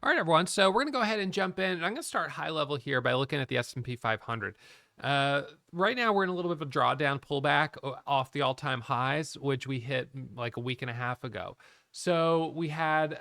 All right, everyone. So we're going to go ahead and jump in. And I'm going to start high level here by looking at the S&P 500. Right now, we're in a little bit of a drawdown pullback off the all-time highs, which we hit like a week and a half ago. So we had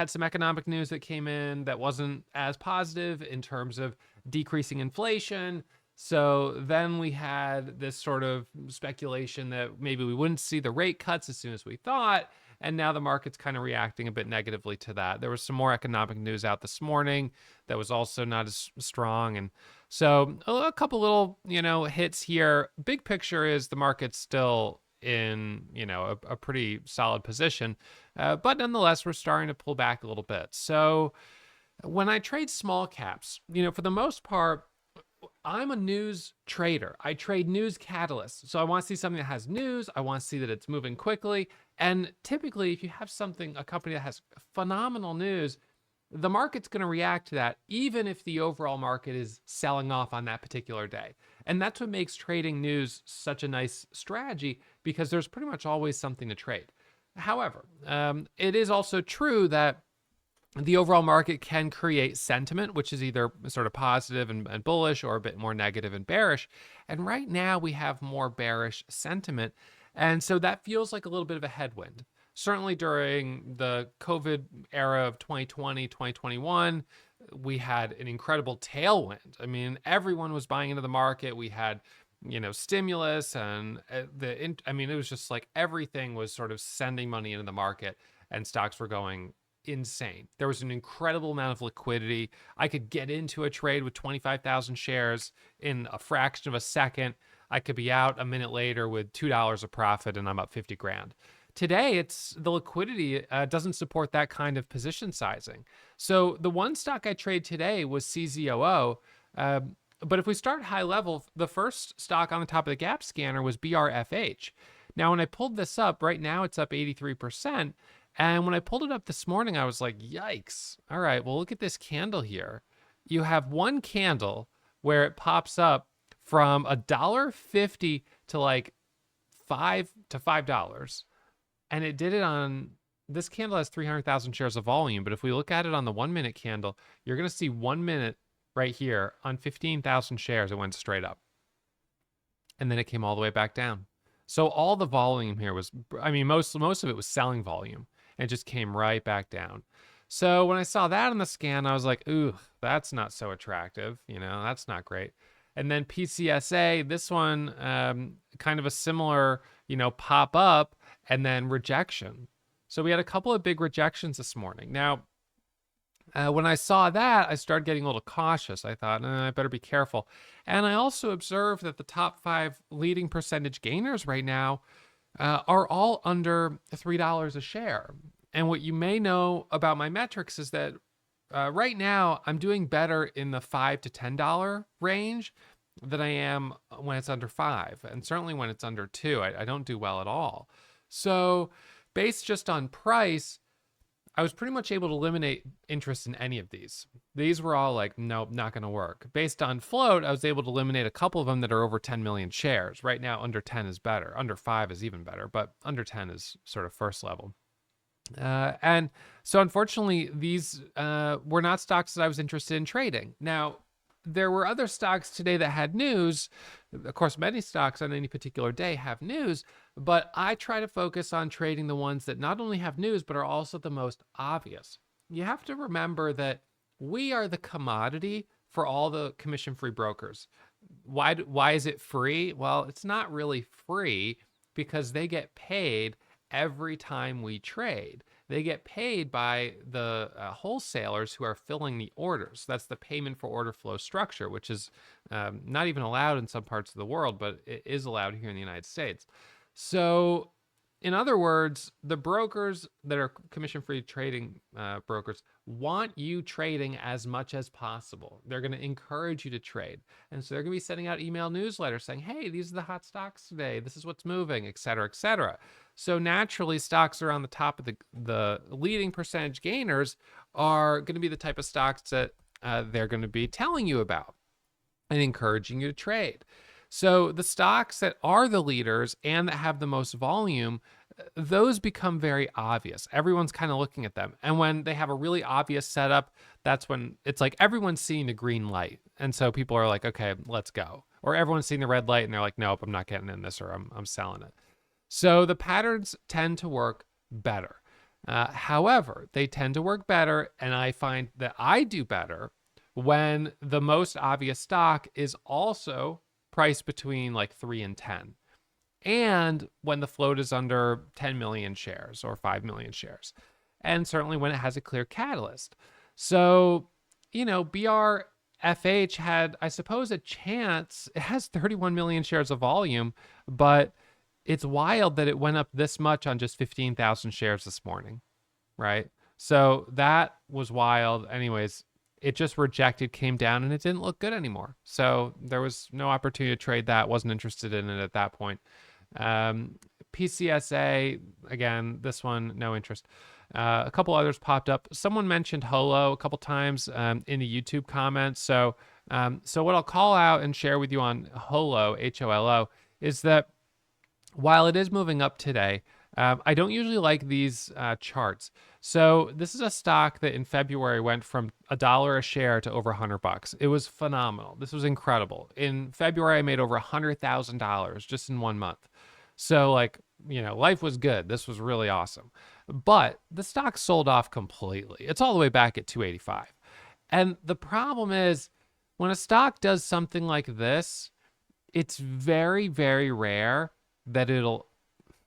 some economic news that came in that wasn't as positive in terms of decreasing inflation. So then we had this sort of speculation that maybe we wouldn't see the rate cuts as soon as we thought. And now the market's kind of reacting a bit negatively to that. There was some more economic news out this morning that was also not as strong. And so a couple little, hits here. Big picture is the market's still in, a pretty solid position. But nonetheless, we're starting to pull back a little bit. So when I trade small caps, for the most part, I'm a news trader. I trade news catalysts. So I want to see something that has news. I want to see that it's moving quickly. And typically, if you have a company that has phenomenal news, the market's going to react to that, even if the overall market is selling off on that particular day. And that's what makes trading news such a nice strategy, because there's pretty much always something to trade. However, it is also true that the overall market can create sentiment, which is either sort of positive and bullish, or a bit more negative and bearish. And right now we have more bearish sentiment. And so that feels like a little bit of a headwind. Certainly during the COVID era of 2020, 2021, we had an incredible tailwind. I mean, everyone was buying into the market. We had, stimulus and it was just like everything was sort of sending money into the market, and stocks were going insane. There was an incredible amount of liquidity. I could get into a trade with 25,000 shares in a fraction of a second. I could be out a minute later with $2 of profit, and I'm up 50 grand. Today, it's the liquidity doesn't support that kind of position sizing. So the one stock I trade today was CZOO. But if we start high level, the first stock on the top of the gap scanner was BRFH. Now, when I pulled this up, right now it's up 83%. And when I pulled it up this morning, I was like, yikes. All right, well, look at this candle here. You have one candle where it pops up from $1.50 to like $5. And it did it on, this candle has 300,000 shares of volume. But if we look at it on the 1 minute candle, you're going to see 1 minute right here on 15,000 shares. It went straight up. And then it came all the way back down. So all the volume here was, most of it was selling volume. And it just came right back down. So when I saw that on the scan, I was like, ooh, that's not so attractive. That's not great. And then PCSA, this one, kind of a similar, pop up and then rejection. So we had a couple of big rejections this morning. Now, when I saw that, I started getting a little cautious. I thought, I better be careful. And I also observed that the top 5 leading percentage gainers right now are all under $3 a share. And what you may know about my metrics is that right now I'm doing better in the $5 to $10 range than I am when it's under 5. And certainly when it's under 2, I don't do well at all. So based just on price, I was pretty much able to eliminate interest in any of these. These were all like, nope, not going to work. Based on float, I was able to eliminate a couple of them that are over 10 million shares. Right now, under 10 is better. Under 5 is even better, but under 10 is sort of first level. And so unfortunately, these were not stocks that I was interested in trading. Now, there were other stocks today that had news. Of course, many stocks on any particular day have news, but I try to focus on trading the ones that not only have news, but are also the most obvious. You have to remember that we are the commodity for all the commission-free brokers. Why is it free? Well, it's not really free because they get paid every time we trade. They get paid by the wholesalers who are filling the orders. That's the payment for order flow structure, which is not even allowed in some parts of the world, but it is allowed here in the United States. So in other words, the brokers that are commission-free trading brokers want you trading as much as possible. They're going to encourage you to trade. And so they're going to be sending out email newsletters saying, hey, these are the hot stocks today. This is what's moving, et cetera, et cetera. So naturally, stocks are on the top of the leading percentage gainers are going to be the type of stocks that they're going to be telling you about and encouraging you to trade. So the stocks that are the leaders and that have the most volume, those become very obvious. Everyone's kind of looking at them. And when they have a really obvious setup, that's when it's like everyone's seeing the green light. And so people are like, okay, let's go. Or everyone's seeing the red light and they're like, nope, I'm not getting in this, or I'm selling it. So the patterns tend to work better. However, they tend to work better, and I find that I do better when the most obvious stock is also priced between like 3 and 10, and when the float is under 10 million shares or 5 million shares, and certainly when it has a clear catalyst. So, BRFH had, I suppose, a chance. It has 31 million shares of volume, but it's wild that it went up this much on just 15,000 shares this morning, right? So that was wild. Anyways, it just rejected, came down, and it didn't look good anymore. So there was no opportunity to trade that. Wasn't interested in it at that point. PCSA, again, this one, no interest. A couple others popped up. Someone mentioned Holo a couple times in the YouTube comments. So what I'll call out and share with you on Holo, HOLO, is that while it is moving up today, I don't usually like these charts. So this is a stock that in February went from $1 a share to over $100. It was phenomenal. This was incredible. In February, I made over $100,000 just in 1 month. So life was good. This was really awesome. But the stock sold off completely. It's all the way back at 285. And the problem is when a stock does something like this, it's very, very rare that it'll,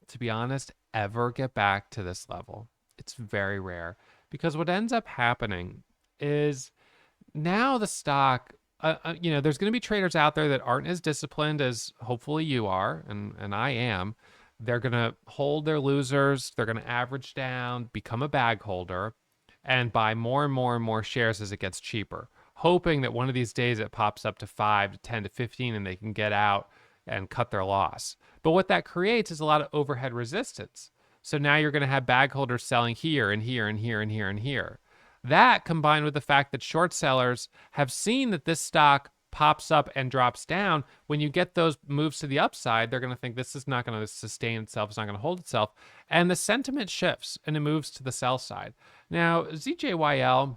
to be honest, ever get back to this level. It's very rare, because what ends up happening is now the stock, there's going to be traders out there that aren't as disciplined as hopefully you are, and I am. They're going to hold their losers. They're going to average down, become a bag holder, and buy more and more and more shares as it gets cheaper, hoping that one of these days it pops up to 5 to 10 to 15 and they can get out and cut their loss. But what that creates is a lot of overhead resistance. So now you're going to have bag holders selling here and here and here and here and here. That, combined with the fact that short sellers have seen that this stock pops up and drops down, when you get those moves to the upside, they're going to think this is not going to sustain itself, it's not going to hold itself. And the sentiment shifts and it moves to the sell side. Now, ZJYL,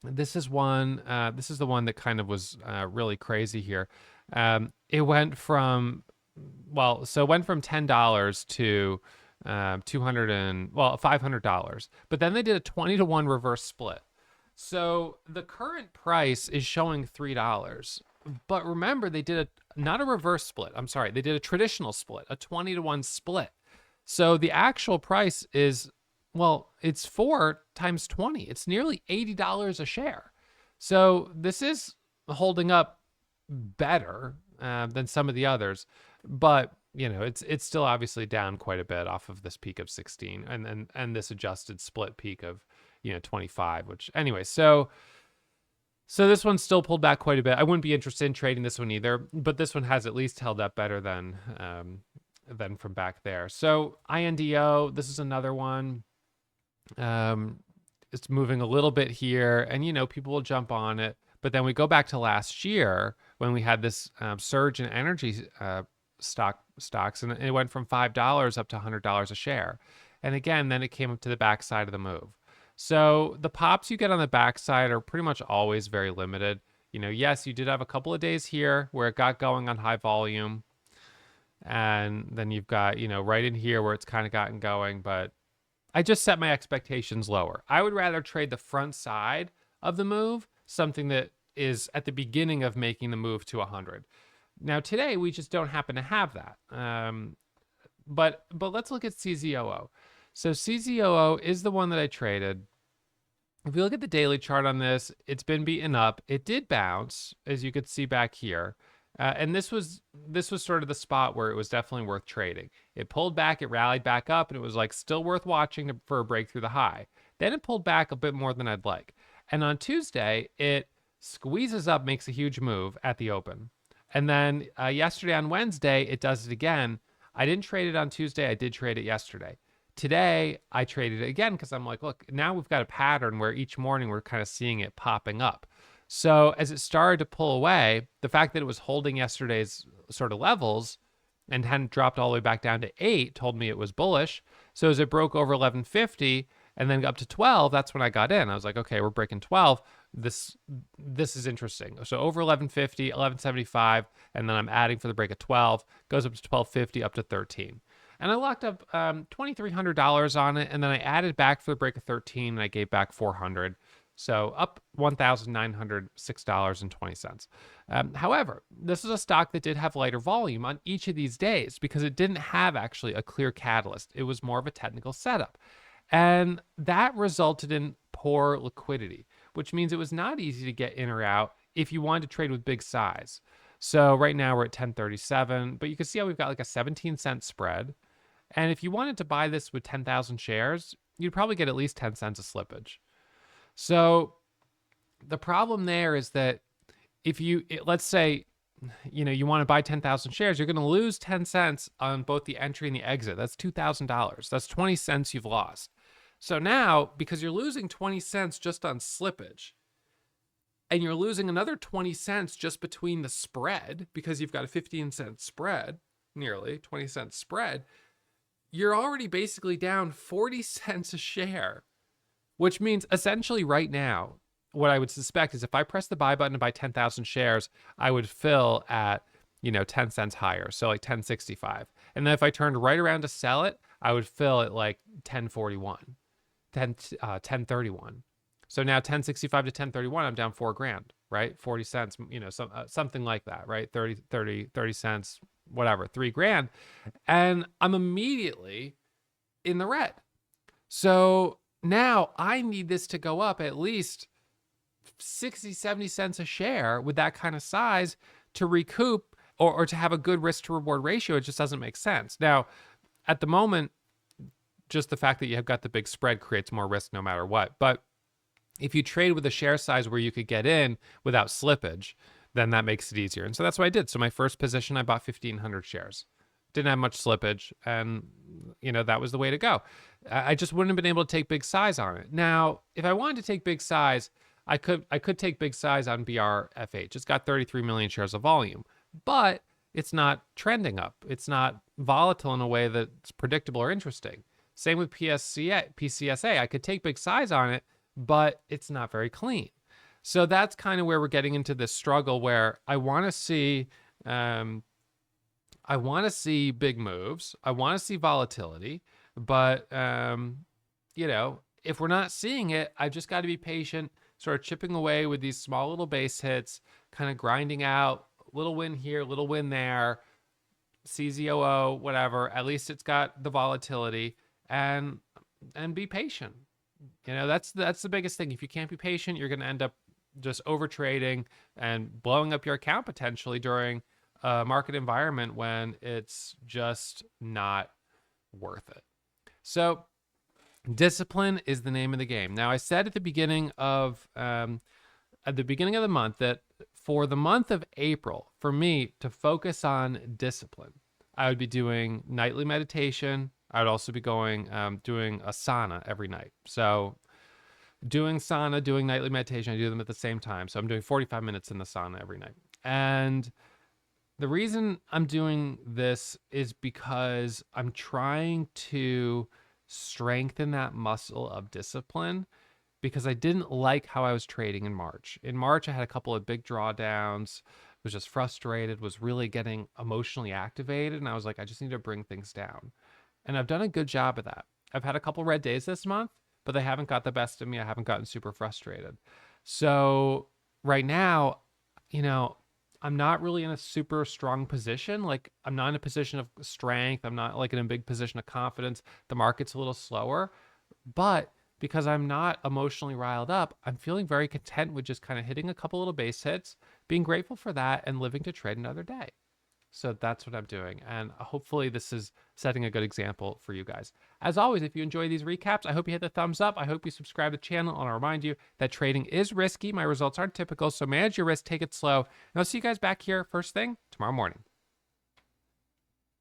this is the one that kind of was really crazy here. It went from $10 to $500, but then they did a 20-to-1 reverse split. So the current price is showing $3, but remember they did not a reverse split. I'm sorry, they did a traditional split, a 20-to-1 split. So the actual price is, it's 4 times 20. It's nearly $80 a share. So this is holding up better than some of the others, but it's still obviously down quite a bit off of this peak of 16 and this adjusted split peak of 25, which anyway, so this one still pulled back quite a bit. I wouldn't be interested in trading this one either, but this one has at least held up better than from back there. So INDO, this is another one. It's moving a little bit here, and people will jump on it. But then we go back to last year when we had this surge in energy stocks, and it went from $5 up to $100 a share. And again, then it came up to the backside of the move. So the pops you get on the backside are pretty much always very limited. Yes, you did have a couple of days here where it got going on high volume. And then you've got, right in here where it's kind of gotten going. But I just set my expectations lower. I would rather trade the front side of the move, something that is at the beginning of making the move to 100. Now today we just don't happen to have that. But let's look at CZOO. So CZOO is the one that I traded. If we look at the daily chart on this, it's been beaten up. It did bounce, as you could see back here. And this was sort of the spot where it was definitely worth trading. It pulled back, it rallied back up, and it was still worth watching for a break through the high. Then it pulled back a bit more than I'd like. And on Tuesday, it squeezes up, makes a huge move at the open. And then yesterday on Wednesday, it does it again. I didn't trade it on Tuesday. I did trade it yesterday. Today, I traded it again because I'm like, look, now we've got a pattern where each morning we're kind of seeing it popping up. So as it started to pull away, the fact that it was holding yesterday's sort of levels and hadn't dropped all the way back down to 8 told me it was bullish. So as it broke over 1150 and then up to 12, that's when I got in. I was like, okay, we're breaking 12. This is interesting. So over 1150, 1175, and then I'm adding for the break of 12, goes up to 1250, up to 13. And I locked up $2,300 on it, and then I added back for the break of 13, and I gave back $400. So up $1,906.20. However, this is a stock that did have lighter volume on each of these days because it didn't have actually a clear catalyst. It was more of a technical setup. And that resulted in poor liquidity, which means it was not easy to get in or out if you wanted to trade with big size. So right now we're at 1037, but you can see how we've got like a 17-cent spread. And if you wanted to buy this with 10,000 shares, you'd probably get at least 10 cents of slippage. So the problem there is that if let's say, you want to buy 10,000 shares, you're going to lose 10 cents on both the entry and the exit. That's $2,000. That's 20 cents you've lost. So now, because you're losing 20 cents just on slippage, and you're losing another 20 cents just between the spread, because you've got a 15-cent spread, nearly 20-cent spread, you're already basically down 40 cents a share, which means essentially right now, what I would suspect is if I press the buy button to buy 10,000 shares, I would fill at, 10 cents higher. So like 1065. And then if I turned right around to sell it, I would fill at like 1041, 1031. So now 1065 to 1031, I'm down $4,000, right? 40 cents, something like that, right? 30 cents, whatever, $3,000. And I'm immediately in the red. So now I need this to go up at least 60, 70 cents a share with that kind of size to recoup or to have a good risk to reward ratio. It just doesn't make sense. Now, at the moment, just the fact that you have got the big spread creates more risk no matter what. But if you trade with a share size where you could get in without slippage, then that makes it easier. And so that's what I did. So my first position, I bought 1,500 shares. Didn't have much slippage, and that was the way to go. I just wouldn't have been able to take big size on it. Now, if I wanted to take big size, I could take big size on BRFH. It's got 33 million shares of volume, but it's not trending up. It's not volatile in a way that's predictable or interesting. Same with PCSA. I could take big size on it, but it's not very clean. So that's kind of where we're getting into this struggle where I want to see big moves. I want to see volatility, but if we're not seeing it, I've just got to be patient, sort of chipping away with these small little base hits, kind of grinding out little win here, little win there, CZOO, whatever. At least it's got the volatility, and be patient. That's the biggest thing. If you can't be patient, you're going to end up just over trading and blowing up your account potentially during a market environment when it's just not worth it. So discipline is the name of the game. Now, I said at the beginning of the month that for the month of April, for me to focus on discipline, I would be doing nightly meditation. I would also be doing a sauna every night. So doing sauna, doing nightly meditation, I do them at the same time. So I'm doing 45 minutes in the sauna every night. And the reason I'm doing this is because I'm trying to strengthen that muscle of discipline, because I didn't like how I was trading in March. In March, I had a couple of big drawdowns, was just frustrated, was really getting emotionally activated. And I was like, I just need to bring things down. And I've done a good job of that. I've had a couple red days this month, but they haven't got the best of me. I haven't gotten super frustrated. So right now, I'm not really in a super strong position. Like, I'm not in a position of strength. I'm not like in a big position of confidence. The market's a little slower, but because I'm not emotionally riled up, I'm feeling very content with just kind of hitting a couple little base hits, being grateful for that, and living to trade another day. So that's what I'm doing. And hopefully this is setting a good example for you guys. As always, if you enjoy these recaps, I hope you hit the thumbs up. I hope you subscribe to the channel. And I'll remind you that trading is risky. My results aren't typical. So manage your risk, take it slow. And I'll see you guys back here first thing tomorrow morning.